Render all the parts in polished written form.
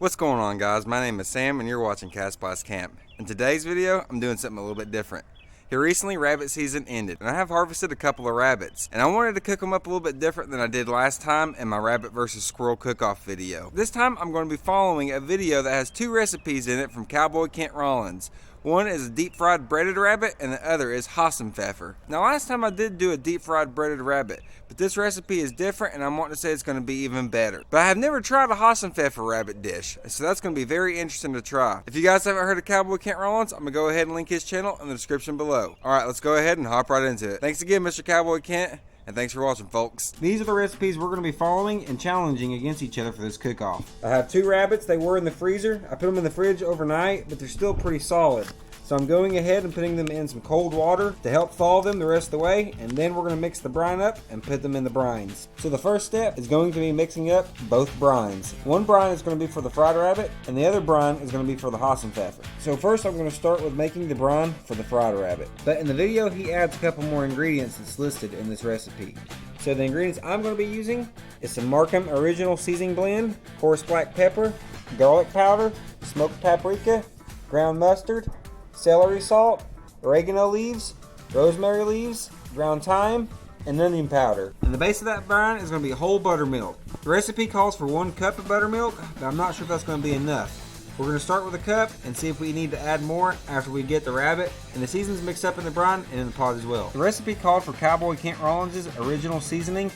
What's going on, guys? My name is Sam and you're watching Cowboy's Camp. In today's video, I'm doing something a little bit different. Here recently, rabbit season ended, and I have harvested a couple of rabbits, and I wanted to cook them up a little bit different than I did last time in my rabbit versus squirrel cook-off video. This time, I'm going to be following a video that has two recipes in it from Cowboy Rollins. One is a deep fried breaded rabbit and the other is Hasenpfeffer. Now last time I did do a deep fried breaded rabbit, but this recipe is different and I'm wanting to say it's going to be even better. But I have never tried a Hasenpfeffer rabbit dish, so that's going to be very interesting to try. If you guys haven't heard of Cowboy Rollins, I'm going to go ahead and link his channel in the description below. Alright, let's go ahead and hop right into it. Thanks again, Mr. Cowboy Kent. And thanks for watching, folks. These are the recipes we're going to be following and challenging against each other for this cook-off. I have two rabbits. They were in the freezer. I put them in the fridge overnight, but they're still pretty solid. So I'm going ahead and putting them in some cold water to help thaw them the rest of the way, and then we're going to mix the brine up and put them in the brines. So the first step is going to be mixing up both brines. One brine is going to be for the fried rabbit, and the other brine is going to be for the Hasenpfeffer. So first I'm going to start with making the brine for the fried rabbit. But in the video he adds a couple more ingredients that's listed in this recipe. So the ingredients I'm going to be using is some Markham Original Seasoning Blend, coarse black pepper, garlic powder, smoked paprika, ground mustard, celery salt, oregano leaves, rosemary leaves, ground thyme, and onion powder. And the base of that brine is going to be whole buttermilk. The recipe calls for 1 cup of buttermilk, but I'm not sure if that's going to be enough. We're going to start with a cup and see if we need to add more after we get the rabbit and the seasonings mixed up in the brine and in the pot as well. The recipe called for Cowboy Rollins' original seasoning,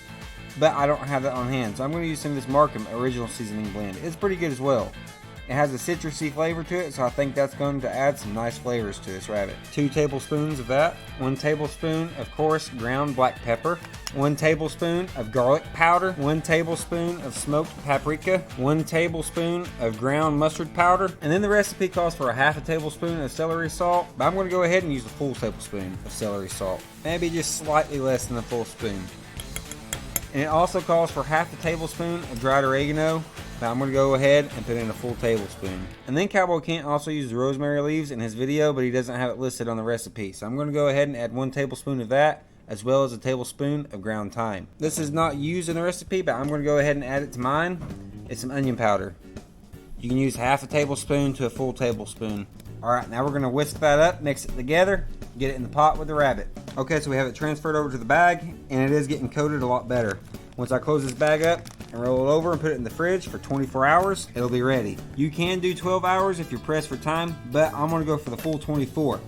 but I don't have that on hand, so I'm going to use some of this Markham Original Seasoning Blend. It's pretty good as well. It has a citrusy flavor to it, so I think that's going to add some nice flavors to this rabbit. 2 tablespoons of that, 1 tablespoon of coarse ground black pepper, 1 tablespoon of garlic powder, 1 tablespoon of smoked paprika, 1 tablespoon of ground mustard powder, and then the recipe calls for a half a tablespoon of celery salt, but I'm going to go ahead and use a full tablespoon of celery salt. Maybe just slightly less than a full spoon. And it also calls for half a tablespoon of dried oregano. Now I'm going to go ahead and put in a full tablespoon. And then Cowboy Kent also used rosemary leaves in his video, but he doesn't have it listed on the recipe. So I'm going to go ahead and add 1 tablespoon of that, as well as a tablespoon of ground thyme. This is not used in the recipe, but I'm going to go ahead and add it to mine. It's some onion powder. You can use half a tablespoon to a full tablespoon. Alright, now we're going to whisk that up, mix it together, get it in the pot with the rabbit. Okay, so we have it transferred over to the bag, and it is getting coated a lot better. Once I close this bag up and roll it over and put it in the fridge for 24 hours, it'll be ready. You can do 12 hours if you're pressed for time, but I'm going to go for the full 24.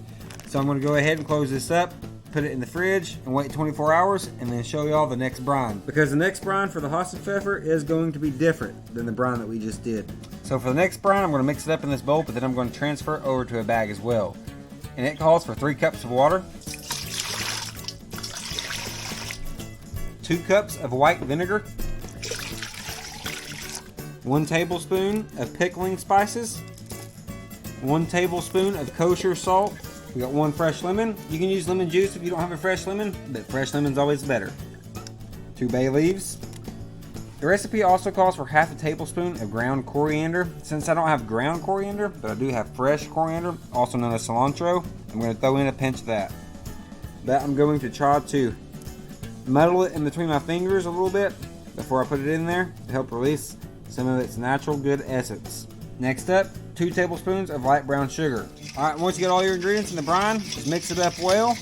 So I'm going to go ahead and close this up, put it in the fridge, and wait 24 hours, and then show y'all the next brine. Because the next brine for the Hasenpfeffer is going to be different than the brine that we just did. So for the next brine, I'm going to mix it up in this bowl, but then I'm going to transfer it over to a bag as well. And it calls for 3 cups of water, 2 cups of white vinegar, 1 tablespoon of pickling spices, 1 tablespoon of kosher salt. We got 1 fresh lemon. You can use lemon juice if you don't have a fresh lemon, but fresh lemon's always better. 2 bay leaves. The recipe also calls for half a tablespoon of ground coriander. Since I don't have ground coriander, but I do have fresh coriander, also known as cilantro, I'm going to throw in a pinch of that. But I'm going to try to muddle it in between my fingers a little bit before I put it in there to help release some of its natural good essence. Next up, 2 tablespoons of light brown sugar. Alright, once you get all your ingredients in the brine, just mix it up well.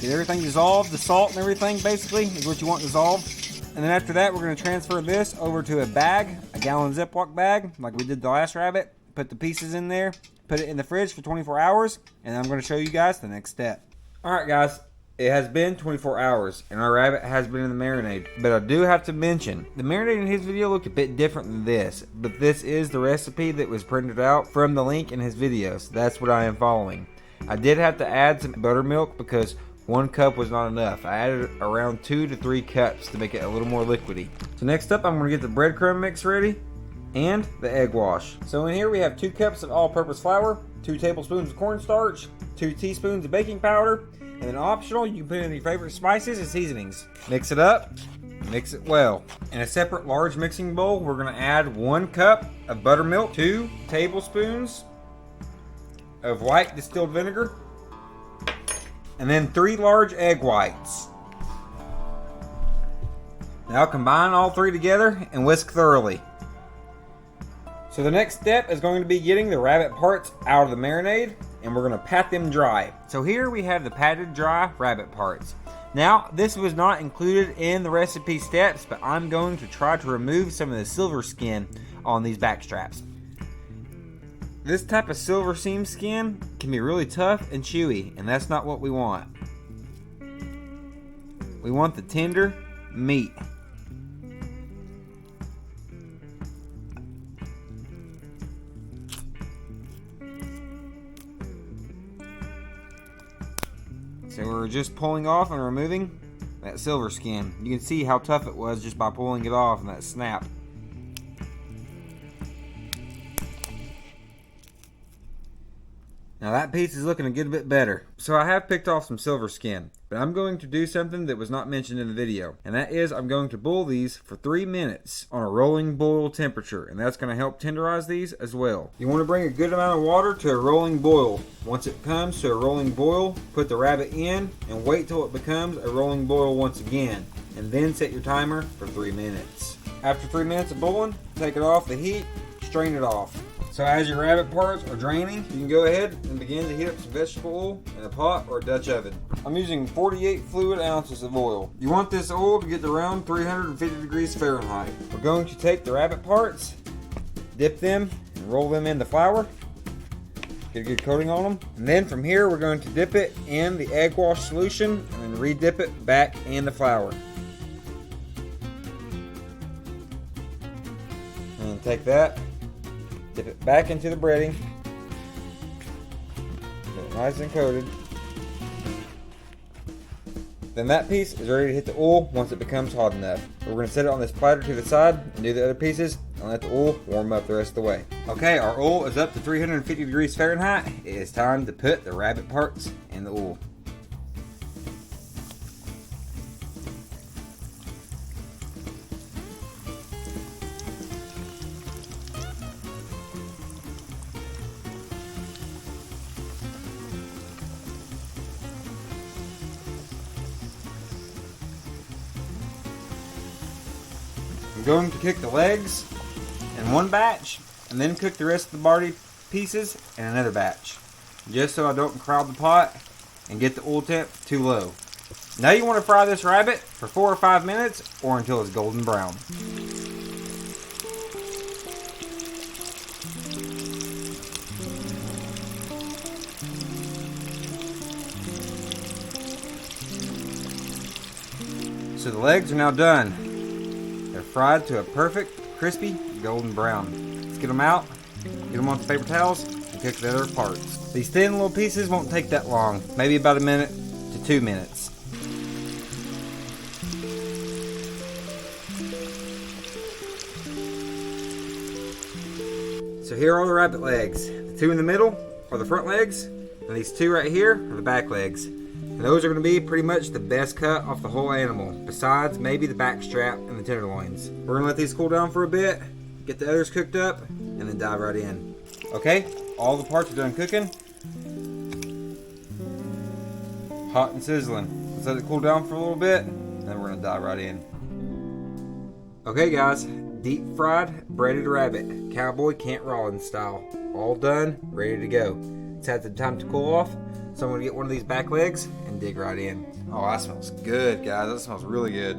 Get everything dissolved, the salt and everything basically is what you want dissolved. And then after that, we're going to transfer this over to a bag, a gallon Ziploc bag, like we did the last rabbit. Put the pieces in there, put it in the fridge for 24 hours, and I'm going to show you guys the next step. Alright guys, it has been 24 hours, and our rabbit has been in the marinade. But I do have to mention, the marinade in his video looked a bit different than this. But this is the recipe that was printed out from the link in his video, so that's what I am following. I did have to add some buttermilk because 1 cup was not enough. I added around 2 to 3 cups to make it a little more liquidy. So next up, I'm going to get the breadcrumb mix ready and the egg wash. So in here we have 2 cups of all-purpose flour, 2 tablespoons of cornstarch, 2 teaspoons of baking powder, and then optional, you can put in your favorite spices and seasonings. Mix it up, mix it well. In a separate large mixing bowl, we're going to add 1 cup of buttermilk, 2 tablespoons of white distilled vinegar, and then 3 large egg whites. Now combine all 3 together and whisk thoroughly. So the next step is going to be getting the rabbit parts out of the marinade, and we're going to pat them dry. So here we have the patted dry rabbit parts. Now, this was not included in the recipe steps, but I'm going to try to remove some of the silver skin on these back straps. This type of silver seam skin can be really tough and chewy, and that's not what we want. We want the tender meat. So we're just pulling off and removing that silver skin. You can see how tough it was just by pulling it off and that snap. Now that piece is looking a good bit better. So I have picked off some silver skin, but I'm going to do something that was not mentioned in the video. And that is I'm going to boil these for 3 minutes on a rolling boil temperature. And that's going to help tenderize these as well. You want to bring a good amount of water to a rolling boil. Once it comes to a rolling boil, put the rabbit in and wait till it becomes a rolling boil once again. And then set your timer for 3 minutes. After 3 minutes of boiling, take it off the heat, strain it off. So as your rabbit parts are draining, you can go ahead and begin to heat up some vegetable oil in a pot or a Dutch oven. I'm using 48 fluid ounces of oil. You want this oil to get to around 350 degrees Fahrenheit. We're going to take the rabbit parts, dip them, and roll them in the flour. Get a good coating on them. And then from here, we're going to dip it in the egg wash solution and then re-dip it back in the flour. And take that. Dip it back into the breading. Get it nice and coated. Then that piece is ready to hit the oil once it becomes hot enough. We're going to set it on this platter to the side and do the other pieces and let the oil warm up the rest of the way. Okay, our oil is up to 350 degrees Fahrenheit. It is time to put the rabbit parts in the oil. I'm going to cook the legs in one batch and then cook the rest of the body pieces in another batch, just so I don't crowd the pot and get the oil temp too low. Now you want to fry this rabbit for 4 or 5 minutes or until it's golden brown. So the legs are now done. They're fried to a perfect, crispy, golden brown. Let's get them out, get them onto paper towels, and cook the other parts. These thin little pieces won't take that long, maybe about 1 minute to 2 minutes. So here are the rabbit legs. The 2 in the middle are the front legs, and these 2 right here are the back legs. And those are going to be pretty much the best cut off the whole animal, besides maybe the back strap and the tenderloins. We're going to let these cool down for a bit, get the others cooked up, and then dive right in. Okay, all the parts are done cooking. Hot and sizzling. Let's let it cool down for a little bit, and then we're going to dive right in. Okay guys, deep fried breaded rabbit, Cowboy Can't Rollins style. All done, ready to go. It's had the time to cool off. So I'm going to get one of these back legs and dig right in. Oh, that smells good, guys. That smells really good.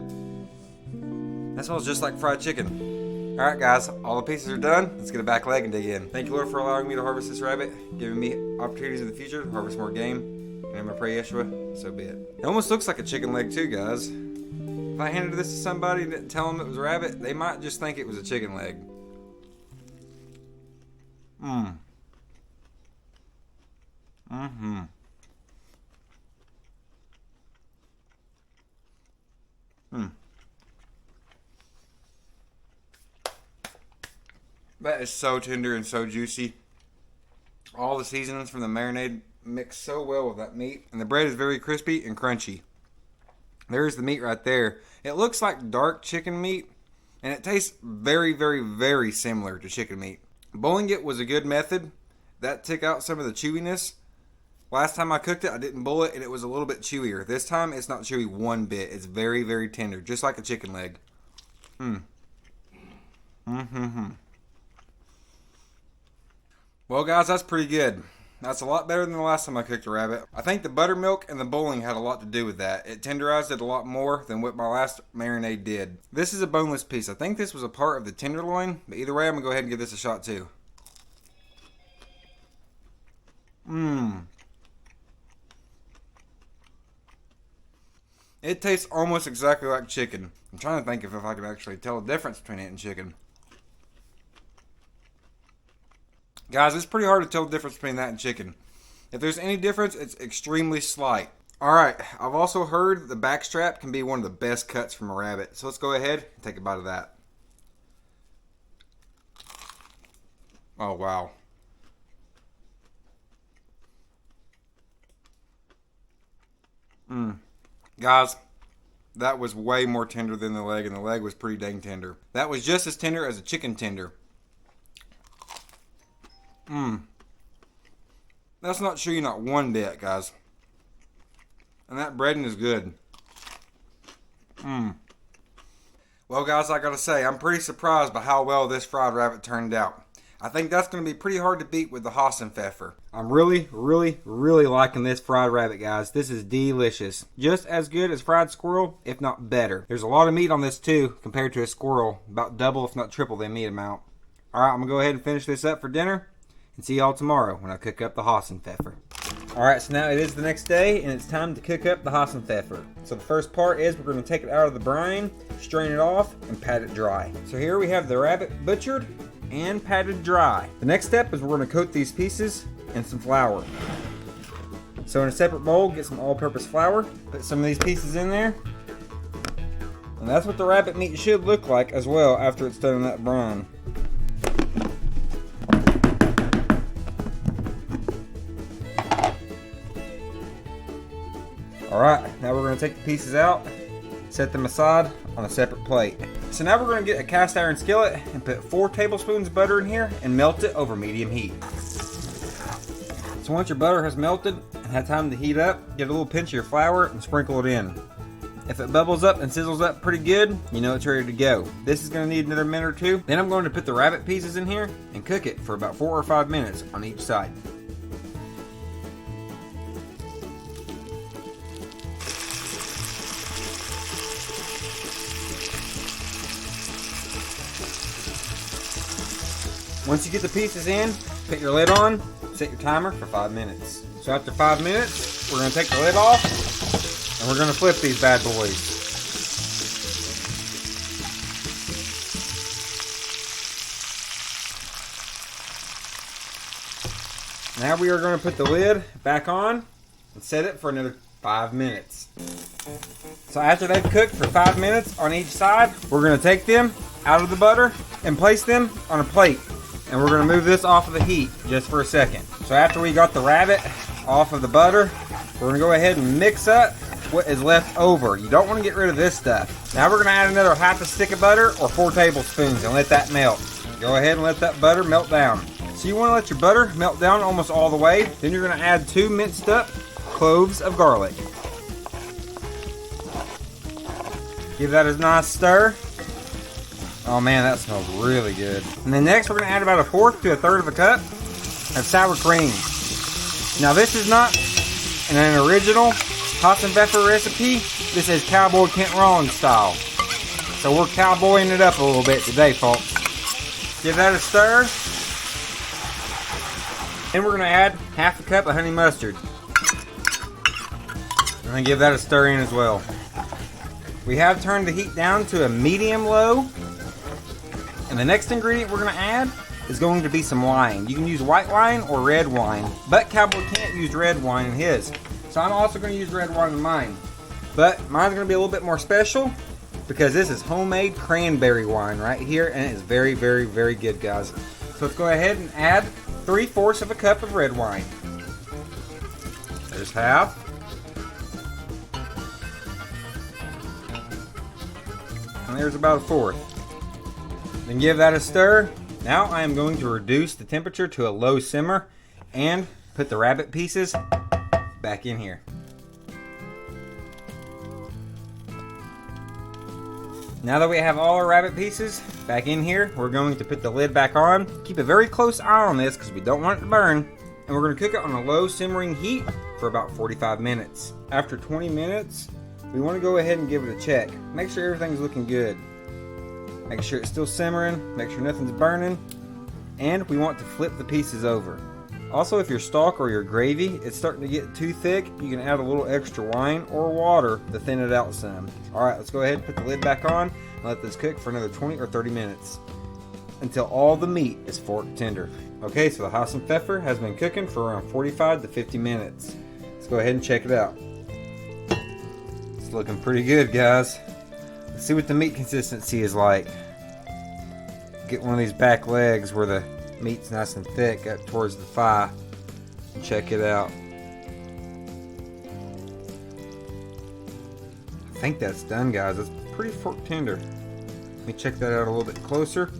That smells just like fried chicken. All right, guys. All the pieces are done. Let's get a back leg and dig in. Thank you, Lord, for allowing me to harvest this rabbit, giving me opportunities in the future to harvest more game. And I'm going to pray, Yeshua, so be it. It almost looks like a chicken leg too, guys. If I handed this to somebody and didn't tell them it was a rabbit, they might just think it was a chicken leg. That is so tender and so juicy. All the seasonings from the marinade mix so well with that meat. And the bread is very crispy and crunchy. There's the meat right there. It looks like dark chicken meat, and it tastes very, very, very similar to chicken meat. Boiling it was a good method. That took out some of the chewiness. Last time I cooked it, I didn't boil it, and it was a little bit chewier. This time, it's not chewy one bit. It's very, very tender, just like a chicken leg. Well guys, that's pretty good. That's a lot better than the last time I cooked a rabbit. I think the buttermilk and the boiling had a lot to do with that. It tenderized it a lot more than what my last marinade did. This is a boneless piece. I think this was a part of the tenderloin, but either way I'm going to go ahead and give this a shot too. It tastes almost exactly like chicken. I'm trying to think if I can actually tell the difference between it and chicken. Guys, it's pretty hard to tell the difference between that and chicken. If there's any difference, it's extremely slight. Alright, I've also heard the backstrap can be one of the best cuts from a rabbit. So let's go ahead and take a bite of that. Oh, wow. Guys, that was way more tender than the leg, and the leg was pretty dang tender. That was just as tender as a chicken tender. That's not chewy not one bit, guys. And that breading is good. Well, guys, I gotta say, I'm pretty surprised by how well this fried rabbit turned out. I think that's going to be pretty hard to beat with the Hasenpfeffer. I'm really liking this fried rabbit, guys. This is delicious. Just as good as fried squirrel, if not better. There's a lot of meat on this too, compared to a squirrel. About double, if not triple, the meat amount. Alright, I'm going to go ahead and finish this up for dinner. And see y'all tomorrow when I cook up the Hasenpfeffer. Alright, so now it is the next day, and it's time to cook up the Hasenpfeffer. So the first part is we're going to take it out of the brine, strain it off, and pat it dry. So here we have the rabbit butchered and patted dry. The next step is we're going to coat these pieces in some flour. So in a separate bowl, get some all-purpose flour, put some of these pieces in there, and that's what the rabbit meat should look like as well after it's done in that brine. Alright, now we're going to take the pieces out, set them aside on a separate plate. So now we're going to get a cast iron skillet and put 4 tablespoons of butter in here and melt it over medium heat. So once your butter has melted and had time to heat up, get a little pinch of your flour and sprinkle it in. If it bubbles up and sizzles up pretty good, you know it's ready to go. This is going to need another minute or two. Then I'm going to put the rabbit pieces in here and cook it for about 4 or 5 minutes on each side. Once you get the pieces in, put your lid on, set your timer for 5 minutes. So after 5 minutes, we're going to take the lid off, and we're going to flip these bad boys. Now we are going to put the lid back on and set it for another 5 minutes. So after they've cooked for 5 minutes on each side, we're going to take them out of the butter and place them on a plate. And we're going to move this off of the heat just for a second. So after we got the rabbit off of the butter, we're going to go ahead and mix up what is left over. You don't want to get rid of this stuff. Now we're going to add another half a stick of butter or 4 tablespoons and let that melt. Go ahead and let that butter melt down. So you want to let your butter melt down almost all the way. Then you're going to add 2 minced up cloves of garlic. Give that a nice stir. Oh man, that smells really good. And then next we're going to add about 1/4 to 1/3 of a cup of sour cream. Now this is not an original Hasenpfeffer recipe. This is Cowboy Kent Rollins style. So we're cowboying it up a little bit today, folks. Give that a stir. Then we're going to add half a cup of honey mustard. And then give that a stir in as well. We have turned the heat down to a medium-low. And the next ingredient we're going to add is going to be some wine. You can use white wine or red wine, but Cowboy can't use red wine in his. So I'm also going to use red wine in mine. But mine's going to be a little bit more special because this is homemade cranberry wine right here, and it is very good, guys. So let's go ahead and add 3/4 of a cup of red wine. There's half. And there's about 1/4. Then give that a stir. Now I am going to reduce the temperature to a low simmer and put the rabbit pieces back in here. Now that we have all our rabbit pieces back in here, we're going to put the lid back on. Keep a very close eye on this because we don't want it to burn. And we're going to cook it on a low simmering heat for about 45 minutes. After 20 minutes, we want to go ahead and give it a check. Make sure everything's looking good. Make sure it's still simmering, make sure nothing's burning, and we want to flip the pieces over. Also, if your stock or your gravy is starting to get too thick, you can add a little extra wine or water to thin it out some. Alright, let's go ahead and put the lid back on and let this cook for another 20 or 30 minutes until all the meat is fork tender. Okay, so the Hasenpfeffer has been cooking for around 45 to 50 minutes. Let's go ahead and check it out. It's looking pretty good, guys. Let's see what the meat consistency is like. Get one of these back legs where the meat's nice and thick up towards the thigh and check it out. I think that's done, guys. It's pretty fork tender. Let me check that out a little bit closer.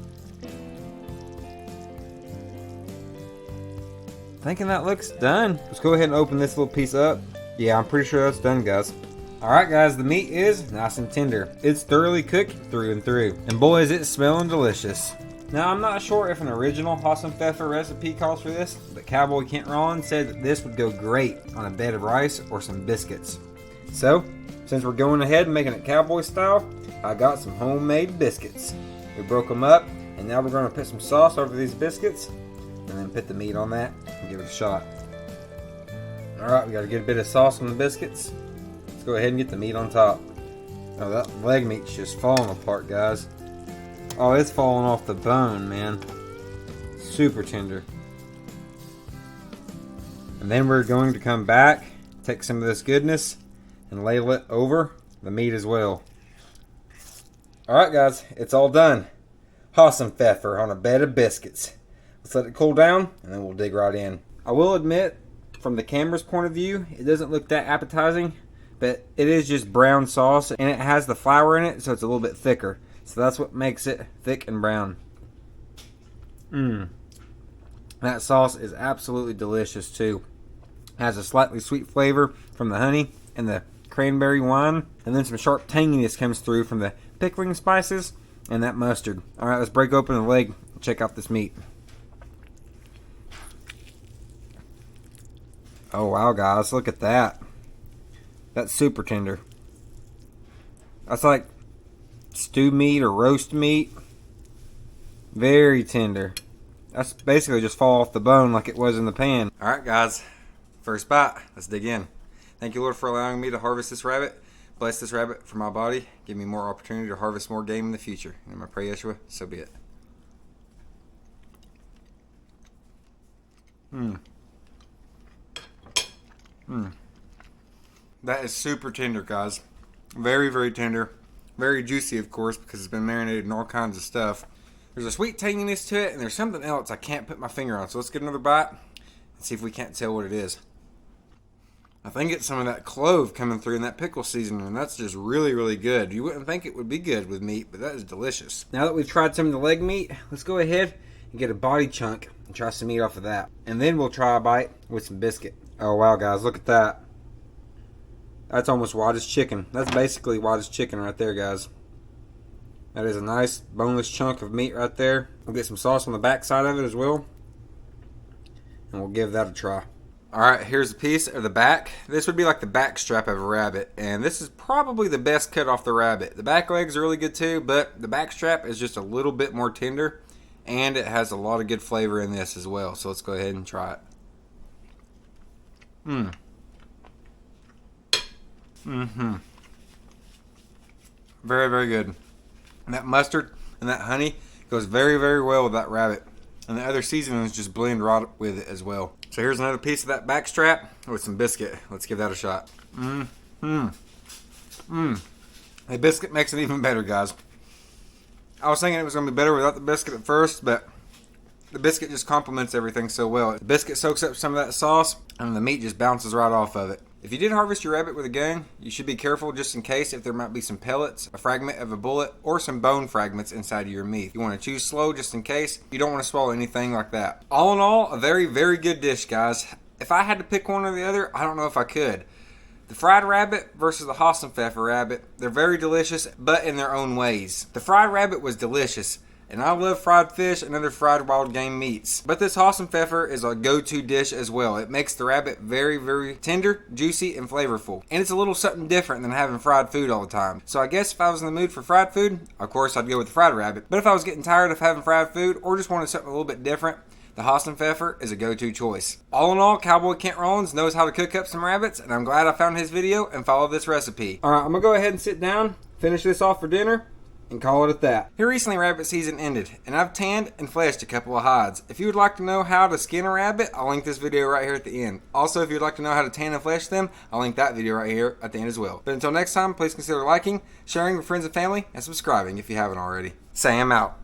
Thinking that looks done. Let's go ahead and open this little piece up. Yeah, I'm pretty sure that's done, guys. Alright guys, the meat is nice and tender. It's thoroughly cooked through and through. And boy, is it smelling delicious. Now, I'm not sure if an original Hasenpfeffer recipe calls for this, but Cowboy Kent Rollins said that this would go great on a bed of rice or some biscuits. So, since we're going ahead and making it Cowboy style, I got some homemade biscuits. We broke them up, and now we're going to put some sauce over these biscuits, and then put the meat on that and give it a shot. Alright, we got a good bit of sauce on the biscuits. Let's go ahead and get the meat on top. Oh, that leg meat's just falling apart, guys. Oh, it's falling off the bone, man. Super tender. And then we're going to come back, take some of this goodness, and ladle it over the meat as well. Alright guys, it's all done. Hasenpfeffer on a bed of biscuits. Let's let it cool down, and then we'll dig right in. I will admit, from the camera's point of view, it doesn't look that appetizing, but it is just brown sauce, and it has the flour in it, so it's a little bit thicker. So that's what makes it thick and brown. That sauce is absolutely delicious too. It has a slightly sweet flavor from the honey and the cranberry wine. And then some sharp tanginess comes through from the pickling spices and that mustard. Alright, let's break open the leg and check out this meat. Oh wow guys, look at that. That's super tender. That's like stew meat or roast meat. Very tender. That's basically just fall off the bone like it was in the pan. Alright guys, first bite. Let's dig in. Thank you Lord for allowing me to harvest this rabbit. Bless this rabbit for my body. Give me more opportunity to harvest more game in the future. And I pray Yeshua, so be it. That is super tender, guys. Very, very tender. Very juicy, of course, because it's been marinated in all kinds of stuff. There's a sweet tanginess to it, and there's something else I can't put my finger on. So let's get another bite and see if we can't tell what it is. I think it's some of that clove coming through in that pickle seasoning, and that's just really, really good. You wouldn't think it would be good with meat, but that is delicious. Now that we've tried some of the leg meat, let's go ahead and get a body chunk and try some meat off of that. And then we'll try a bite with some biscuit. Oh wow guys, look at that. That's almost white as chicken. That's basically white as chicken right there, guys. That is a nice boneless chunk of meat right there. We'll get some sauce on the back side of it as well. And we'll give that a try. Alright, here's a piece of the back. This would be like the back strap of a rabbit. And this is probably the best cut off the rabbit. The back legs are really good too, but the back strap is just a little bit more tender. And it has a lot of good flavor in this as well. So let's go ahead and try it. Very, very good. And that mustard and that honey goes very, very well with that rabbit. And the other seasonings just blend right with it as well. So here's another piece of that back strap with some biscuit. Let's give that a shot. The biscuit makes it even better, guys. I was thinking it was going to be better without the biscuit at first, but the biscuit just complements everything so well. The biscuit soaks up some of that sauce, and the meat just bounces right off of it. If you did harvest your rabbit with a gun, you should be careful just in case if there might be some pellets, a fragment of a bullet, or some bone fragments inside of your meat. You want to choose slow just in case. You don't want to swallow anything like that. All in all, a very, very good dish, guys. If I had to pick one or the other, I don't know if I could. The fried rabbit versus the Hasenpfeffer rabbit, they're very delicious, but in their own ways. The fried rabbit was delicious, and I love fried fish and other fried wild game meats. But this Hasenpfeffer is a go-to dish as well. It makes the rabbit very, very tender, juicy, and flavorful. And it's a little something different than having fried food all the time. So I guess if I was in the mood for fried food, of course I'd go with the fried rabbit. But if I was getting tired of having fried food or just wanted something a little bit different, the Hasenpfeffer is a go-to choice. All in all, Cowboy Kent Rollins knows how to cook up some rabbits, and I'm glad I found his video and followed this recipe. Alright, I'm going to go ahead and sit down, finish this off for dinner, and call it at that. Here recently rabbit season ended, and I've tanned and fleshed a couple of hides. If you would like to know how to skin a rabbit, I'll link this video right here at the end. Also, if you'd like to know how to tan and flesh them, I'll link that video right here at the end as well. But until next time, please consider liking, sharing with friends and family, and subscribing if you haven't already. Sam out.